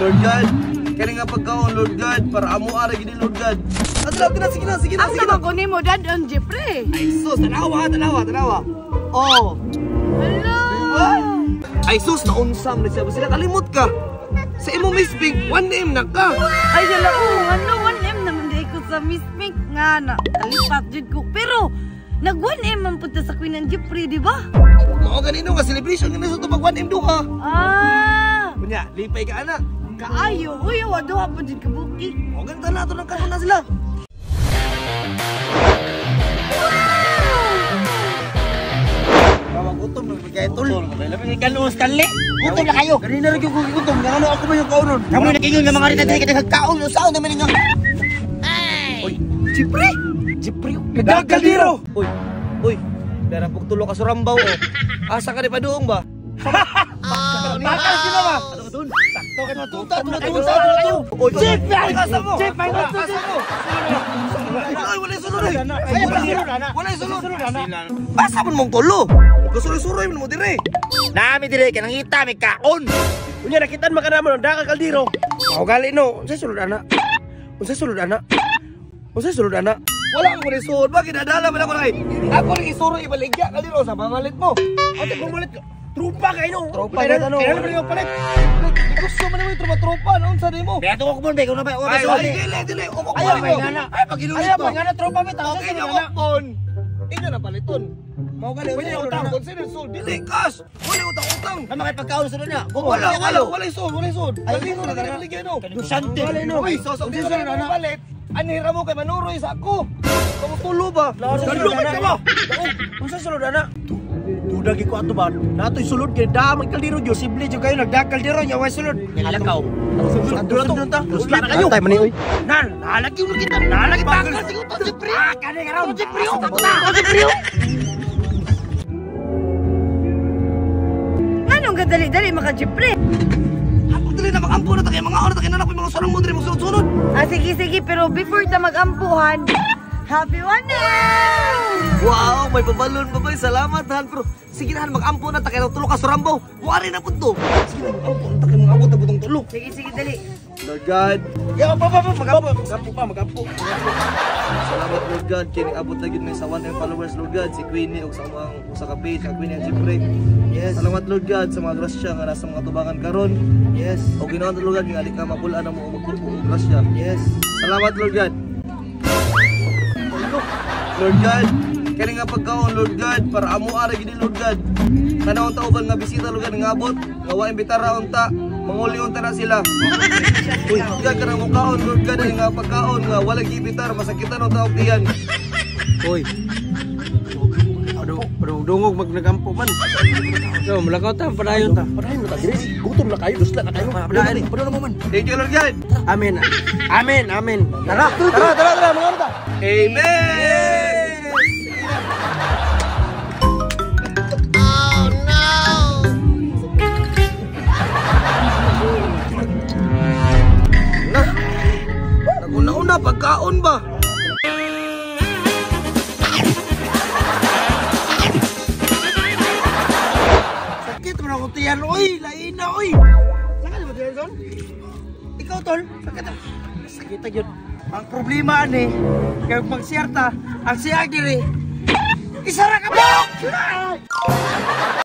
Lord God, kani nga pagkaon Lord God para amo ara gid Lord God. Adra, sige na. Asa man ko nimo dad on Jeffrey? Ay sus, tanawa. Oh. Hello. Ay sus, naunsam na siya. Sila kalimot ka. Sa imo Miss Pink, 1M na ka. Ay hala, ano 1M naman di ko sa Miss Pink nga na. Kalipat jud ko. Pero nag 1M man punta sa Queen and Jeffrey, di ba? Mao ganino nga celebration nga sa tubag 1M duha. Kunya, lipay ka ana. Kaayo, uy, waduha pa jud ka bukid. Mao gan tanato ng kanon na sila. Gutom na kay tol. Labi kay kanos kanli. Gutom na kayo. Ganina ra gyud ko gutom. Ngano ako ba yung kaunon? Kamo na kingon nga mga rita dili ka kaon usaw naman nga. Oy, Jeffrey. Kaldero. Oy. Dara pug tulo ka surambaw oh. Asa ka di pa doong ba? Bakal sila ba? Doon. Sakto ka na tuta. Oy, Jeff, asa mo? Jeff, asa mo? Ay, wala sulod. Wala sulod. Basta man mong tulo. Gusuloy-suroy mo dire. Nami dire ka nangita may kaon. Unya nakitaan makanamo ng daka kaldero. Mao gali no. Unsa sulod ana? Wala ko ni sulod. Bakit nadala man ako nay? Ako ni isuro ibaligya kaldero sa pamalit mo. Ate pumalit ka. Tropa kay no. Tropa na tanong. Kailan ba yung palit? Gusto mo naman yung tropa. Noon sa mo. Beto ko mo, Beko na ba? Ay, dili. Ayaw pa ngana. Ay, paginulit ko. Ayaw pa ngana tropa mi ta. Okay na wakon. Ina na paliton. Mao gali unya utang. Consider sold. Dili cash. Wala utang. Ay makipagkaon sa niya. Wala sold. Ay, dito na kaligyan no. Dusante. Uy, sosok dito na palit. Anira mo kay manuroy sa ako. Tumutulo ba? Kalumit ka ba? Unsa sulod ana? Dagi ko ato ba? Natoy sulod kay damay kaldero jud sible jud kayo nagdakaldero nya way sulod. Nilakaw. Sulod ta. Lusla na kayo. Tay man oy. Nan, nalagi mo kita. Nalagi bakal sigo to Jeffrey. Kani garaw. Jeffrey. Anong gadali-dali maka Jeffrey? Ako dili na magampo na ta kay mga oras ta kinala ko mga sarang mo diri mo sulod-sulod. Sige, pero before ta magampuhan, happy 1M! Wow, may pabalon pa ba? Salamat han, pero sige na mag-ampo na ta kay tulo ka surambaw. Wari na pud to. Sige na mag-ampo na ta kay mga abot na butong tulo. Sige, dali. Lord God. Ya, magampo. Salamat Lord God kini abot na gyud may sa 1M followers Lord God, si Queenie ug sa mga usa ka page ang Queenie and Jeffrey. Yes. Salamat Lord God sa mga grasya nga nasa mga tubangan karon. Yes. O ginawa Lord God nga di ka mapulaan mo magkupo og grasya. Yes. Salamat Lord God. Lord God, kani nga pagkaon Lord God para amo ara gid Lord God. Kanawon ta uban nga bisita Lord God nga abot, nga wa imbitara unta, manguli unta na sila. Uy, God kanang mo kaon Lord God nga pagkaon nga wala gibitar masakitan unta og tiyan. Uy. Dungog magnagampo man. So, malakaw ta padayon ta. Padayon ta diri. Gutom na kayo, dusla na kayo. Padayon mo man. Thank you Lord God. Amen. Tara mga ta. Amen. Oh no. Naguna-una pagkaon ba? Yan, oy, lain na, oy. Sakit mo diyan, son? Ikaw, tol, sakit yun. Ang problema, kaya magsiyarta, ang siyag diri, isara ka mo!